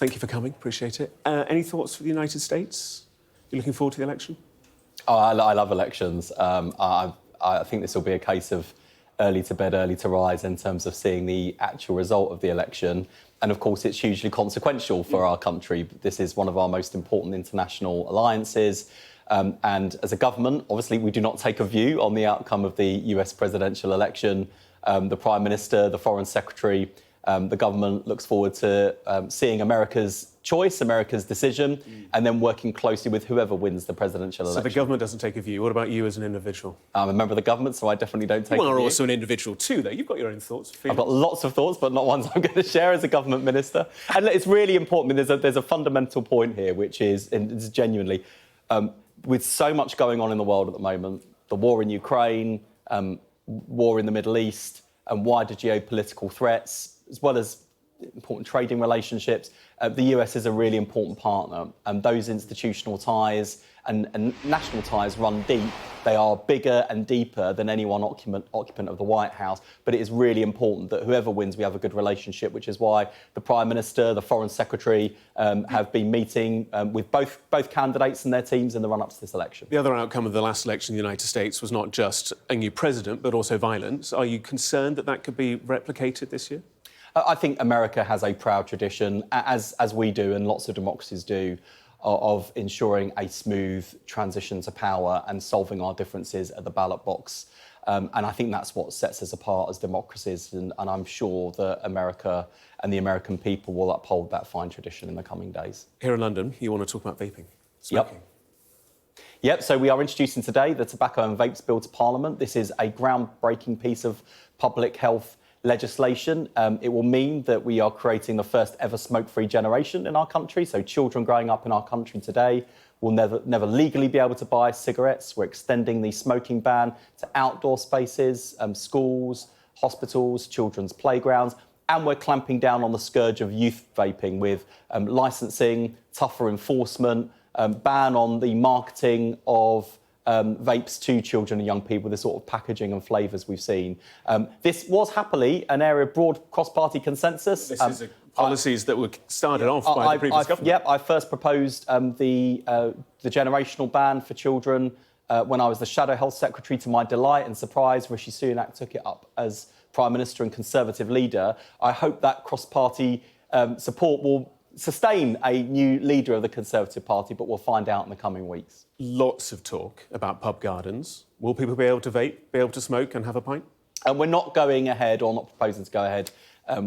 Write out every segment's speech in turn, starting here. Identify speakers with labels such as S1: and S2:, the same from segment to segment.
S1: Thank you for coming. Appreciate it. Any thoughts for the United States? You looking forward to the election?
S2: Oh, I love elections. I think this will be a case of early to bed, early to rise in terms of seeing the actual result of the election. And of course, it's hugely consequential for our country. This is one of our most important international alliances. And as a government, obviously, we do not take a view on the outcome of the US presidential election. The Prime Minister, the Foreign Secretary, the government looks forward to seeing America's choice, America's decision, and then working closely with whoever wins the presidential election.
S1: So the government doesn't take a view. What about you as an individual?
S2: I'm a member of the government, so I definitely don't take a view.
S1: You are also an individual too, though. You've got your own thoughts.
S2: I've got lots of thoughts, but not ones I'm going to share as a government minister. And it's really important. There's a fundamental point here, which is, and it's genuinely, with so much going on in the world at the moment, the war in Ukraine, war in the Middle East, and wider geopolitical threats, as well as important trading relationships, the US is a really important partner, and those institutional ties and national ties run deep. They are bigger and deeper than any one occupant of the White House, but it is really important that whoever wins, we have a good relationship, which is why the Prime Minister, the Foreign Secretary have been meeting with both candidates and their teams in the run-up to this election.
S1: The other outcome of the last election in the United States was not just a new president, but also violence. Are you concerned that that could be replicated this year?
S2: I think America has a proud tradition, as we do and lots of democracies do, of ensuring a smooth transition to power and solving our differences at the ballot box. And I think that's what sets us apart as democracies. And I'm sure that America and the American people will uphold that fine tradition in the coming days.
S1: Here in London, you want to talk about vaping, smoking.
S2: Yep, so we are introducing today the Tobacco and Vapes Bill to Parliament. This is a groundbreaking piece of public health legislation. It will mean that we are creating the first ever smoke-free generation in our country. So children growing up in our country today will never legally be able to buy cigarettes. We're extending the smoking ban to outdoor spaces, schools, hospitals, children's playgrounds, and we're clamping down on the scourge of youth vaping with licensing, tougher enforcement, ban on the marketing of vapes to children and young people, the sort of packaging and flavours we've seen. This was happily an area of broad cross-party consensus.
S1: This is policies that were started off by the previous government.
S2: Yep, I first proposed the generational ban for children when I was the Shadow Health Secretary. To my delight and surprise, Rishi Sunak took it up as Prime Minister and Conservative leader. I hope that cross-party support will sustain a new leader of the Conservative Party, but we'll find out in the coming weeks.
S1: Lots of talk about pub gardens. Will people be able to vape, be able to smoke and have a pint?
S2: We're not going ahead, or not proposing to go ahead,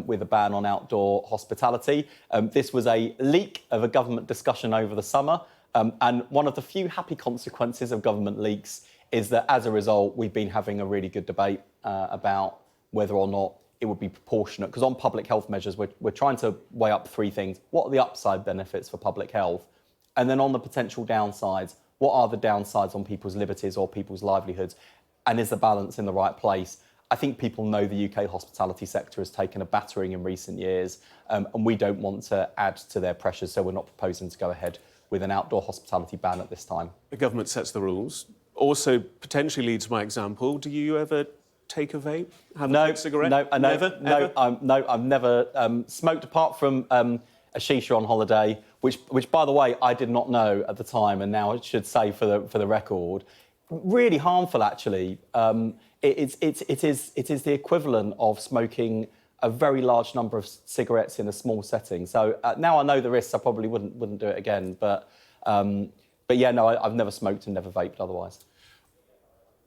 S2: with a ban on outdoor hospitality. This was a leak of a government discussion over the summer, and one of the few happy consequences of government leaks is that, as a result, we've been having a really good debate about whether or not it would be proportionate. Because on public health measures, we're trying to weigh up three things. What are the upside benefits for public health? And then on the potential downsides, what are the downsides on people's liberties or people's livelihoods? And is the balance in the right place? I think people know the UK hospitality sector has taken a battering in recent years, and we don't want to add to their pressures, so we're not proposing to go ahead with an outdoor hospitality ban at this time.
S1: The government sets the rules. Also, potentially leads by example. Do you ever take a vape? Have a cigarette?
S2: No, I've never smoked apart from a shisha on holiday, which, by the way, I did not know at the time, and now I should say for the record, really harmful. Actually, it is the equivalent of smoking a very large number of cigarettes in a small setting. So now I know the risks. I probably wouldn't do it again. But yeah, no, I've never smoked and never vaped otherwise.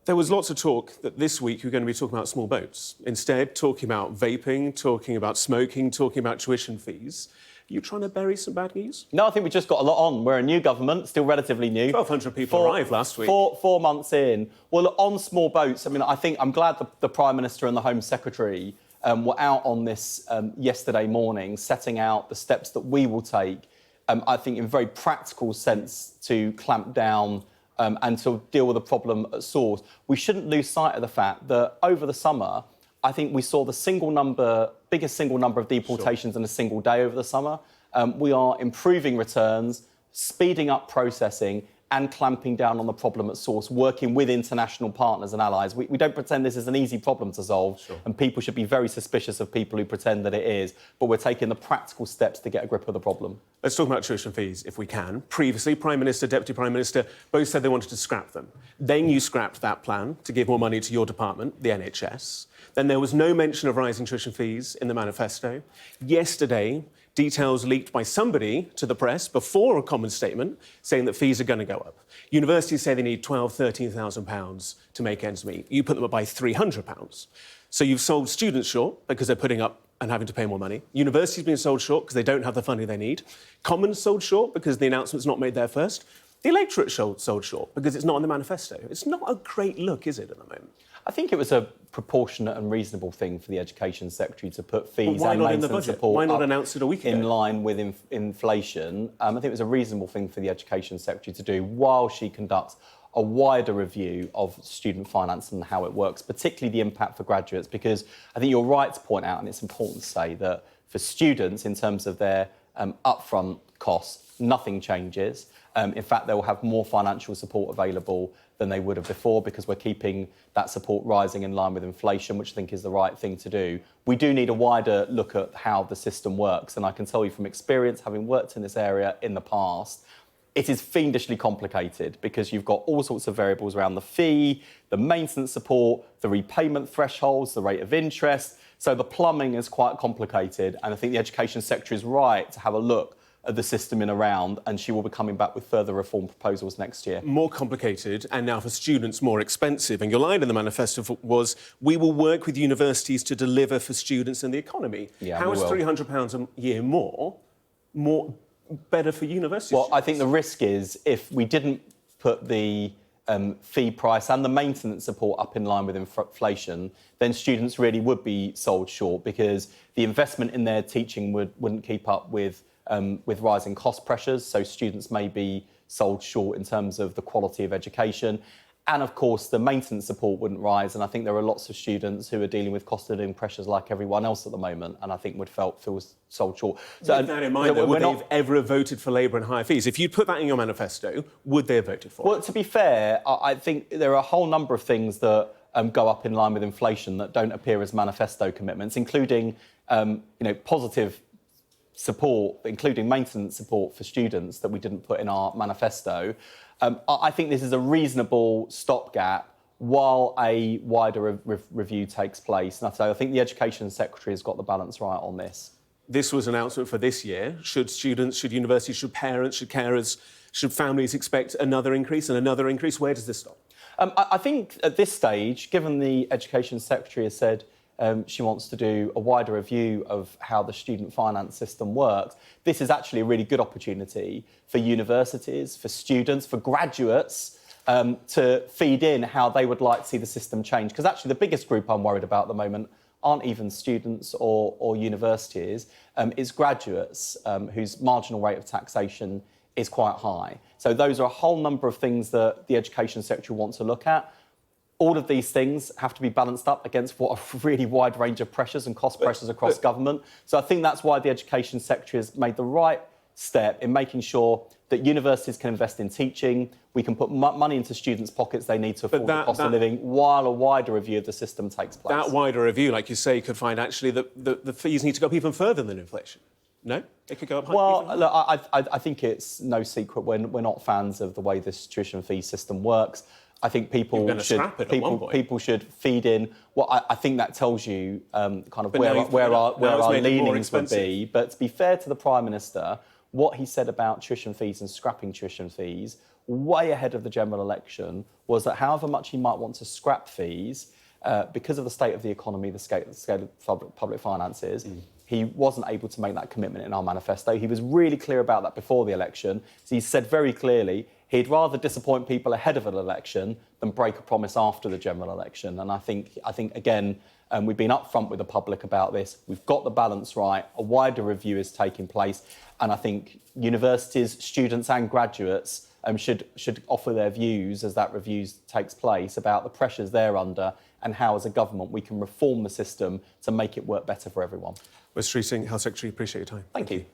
S1: There was lots of talk that this week you're going to be talking about small boats. Instead, talking about vaping, talking about smoking, talking about tuition fees. Are you trying to bury some bad news?
S2: No, I think we just got a lot on. We're a new government, still relatively new.
S1: 1,200 people arrived last week.
S2: Four months in. Well, look, on small boats, I mean, I'm glad the Prime Minister and the Home Secretary were out on this yesterday morning, setting out the steps that we will take, I think, in very practical sense to clamp down and to deal with the problem at source. We shouldn't lose sight of the fact that over the summer, I think we saw the biggest single number of deportations in a single day over the summer. We are improving returns, speeding up processing, and clamping down on the problem at source, working with international partners and allies. We don't pretend this is an easy problem to solve, and people should be very suspicious of people who pretend that it is, but we're taking the practical steps to get a grip of the problem.
S1: Let's talk about tuition fees, if we can. Previously, Prime Minister, Deputy Prime Minister both said they wanted to scrap them. Then you scrapped that plan to give more money to your department, the NHS. Then there was no mention of rising tuition fees in the manifesto. Yesterday, details leaked by somebody to the press before a common statement saying that fees are going to go up. Universities say they need £12,000, £13,000 to make ends meet. You put them up by £300. So you've sold students short because they're putting up and having to pay more money. Universities being sold short because they don't have the funding they need. Commons sold short because the announcement's not made there first. The electorate sold short because it's not in the manifesto. It's not a great look, is it, at the moment?
S2: I think it was a proportionate and reasonable thing for the Education Secretary to put fees and maintenance support
S1: Why not announce it a week ago?
S2: in line with inflation. I think it was a reasonable thing for the Education Secretary to do while she conducts a wider review of student finance and how it works, particularly the impact for graduates, because I think you're right to point out, and it's important to say, that for students, in terms of their upfront costs, nothing changes. In fact, they will have more financial support available than they would have before because we're keeping that support rising in line with inflation, which I think is the right thing to do. We do need a wider look at how the system works, and I can tell you from experience, having worked in this area in the past, it is fiendishly complicated because you've got all sorts of variables around the fee, the maintenance support, the repayment thresholds, the rate of interest. So the plumbing is quite complicated, and I think the Education Secretary is right to have a look at the system in a round, and she will be coming back with further reform proposals next year.
S1: More complicated, and now for students more expensive. And your line in the manifesto was, we will work with universities to deliver for students and the economy.
S2: Yeah,
S1: how is £300 a year more better for universities?
S2: Well, I think the risk is if we didn't put the fee price and the maintenance support up in line with inflation, then students really would be sold short because the investment in their teaching wouldn't keep up with rising cost pressures, so students may be sold short in terms of the quality of education. And of course, the maintenance support wouldn't rise, and I think there are lots of students who are dealing with cost of living pressures like everyone else at the moment, and I think would feel sold short.
S1: So, with that in mind, would they have ever voted for Labour and higher fees? If you'd put that in your manifesto, would they have voted for it?
S2: Well, to be fair, I think there are a whole number of things that go up in line with inflation that don't appear as manifesto commitments, including positive support, including maintenance support for students that we didn't put in our manifesto. I think this is a reasonable stopgap while a wider review takes place. And I think the Education Secretary has got the balance right on this.
S1: This was an announcement for this year. Should students, should universities, should parents, should carers, should families expect another increase and another increase? Where does this stop?
S2: I think at this stage, given the Education Secretary has said she wants to do a wider review of how the student finance system works, this is actually a really good opportunity for universities, for students, for graduates to feed in how they would like to see the system change. Because actually the biggest group I'm worried about at the moment aren't even students or universities, it's graduates whose marginal rate of taxation is quite high. So those are a whole number of things that the Education Secretary wants to look at. All of these things have to be balanced up against what a really wide range of pressures and cost pressures across government. So I think that's why the Education Secretary has made the right step in making sure that universities can invest in teaching, we can put money into students' pockets they need to afford the cost of living, while a wider review of the system takes place.
S1: That wider review, like you say, could find actually that the fees need to go up even further than inflation. No? It could go up higher?
S2: Well, look, I think it's no secret we're not fans of the way this tuition fee system works. I think people should feed in. Well, I think that tells you kind of where our leanings would be. But to be fair to the Prime Minister, what he said about tuition fees and scrapping tuition fees way ahead of the general election was that however much he might want to scrap fees, because of the state of the economy, the scale of public finances, he wasn't able to make that commitment in our manifesto. He was really clear about that before the election. So he said very clearly he'd rather disappoint people ahead of an election than break a promise after the general election. And I think again, we've been upfront with the public about this. We've got the balance right. A wider review is taking place. And I think universities, students and graduates should offer their views as that review takes place about the pressures they're under and how, as a government, we can reform the system to make it work better for everyone.
S1: Wes Streeting, Health Secretary, appreciate your time.
S2: Thank you.